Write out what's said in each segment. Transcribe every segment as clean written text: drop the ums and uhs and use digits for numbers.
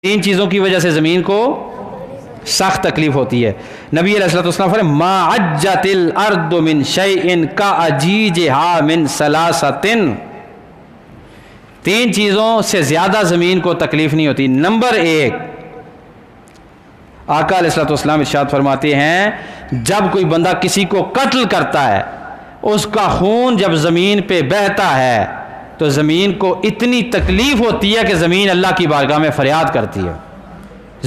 تین چیزوں کی وجہ سے زمین کو سخت تکلیف ہوتی ہے۔ نبی علیہ الصلوۃ والسلام فرماتے ہیں ما عجت الارض من شیء کعجیجھا من ثلاثۃ، تین چیزوں سے زیادہ زمین کو تکلیف نہیں ہوتی۔ نمبر ایک، آقا علیہ الصلوۃ والسلام ارشاد فرماتے ہیں جب کوئی بندہ کسی کو قتل کرتا ہے، اس کا خون جب زمین پہ بہتا ہے تو زمین کو اتنی تکلیف ہوتی ہے کہ زمین اللہ کی بارگاہ میں فریاد کرتی ہے،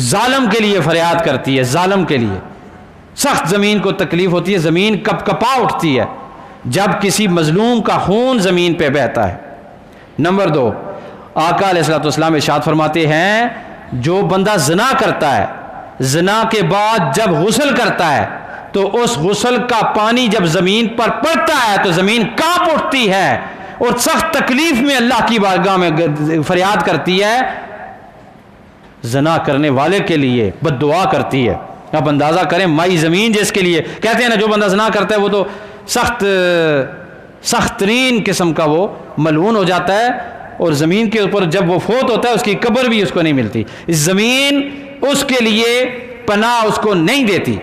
ظالم کے لیے فریاد کرتی ہے، ظالم کے لیے سخت زمین کو تکلیف ہوتی ہے، زمین کپ کپا اٹھتی ہے جب کسی مظلوم کا خون زمین پہ بہتا ہے۔ نمبر دو، آقا علیہ الصلوۃ والسلام ارشاد فرماتے ہیں جو بندہ زنا کرتا ہے، زنا کے بعد جب غسل کرتا ہے تو اس غسل کا پانی جب زمین پر پڑتا ہے تو زمین کانپ اٹھتی ہے اور سخت تکلیف میں اللہ کی بارگاہ میں فریاد کرتی ہے، زنا کرنے والے کے لیے بد دعا کرتی ہے۔ آپ اندازہ کریں مائی زمین جس کے لیے کہتے ہیں نا جو بندہ زنا کرتا ہے وہ تو سخت ترین قسم کا وہ ملعون ہو جاتا ہے، اور زمین کے اوپر جب وہ فوت ہوتا ہے اس کی قبر بھی اس کو نہیں ملتی، اس زمین اس کے لیے پناہ اس کو نہیں دیتی۔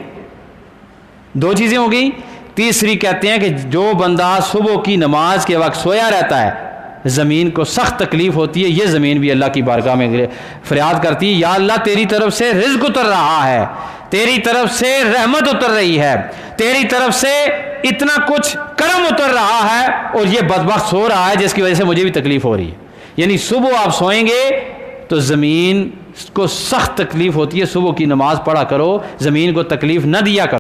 دو چیزیں ہو گئی۔ تیسری کہتے ہیں کہ جو بندہ صبح کی نماز کے وقت سویا رہتا ہے زمین کو سخت تکلیف ہوتی ہے، یہ زمین بھی اللہ کی بارگاہ میں فریاد کرتی ہے یا اللہ تیری طرف سے رزق اتر رہا ہے، تیری طرف سے رحمت اتر رہی ہے، تیری طرف سے اتنا کچھ کرم اتر رہا ہے، اور یہ بدبخت سو رہا ہے جس کی وجہ سے مجھے بھی تکلیف ہو رہی ہے۔ یعنی صبح آپ سوئیں گے تو زمین کو سخت تکلیف ہوتی ہے، صبح کی نماز پڑھا کرو، زمین کو تکلیف نہ دیا کرو۔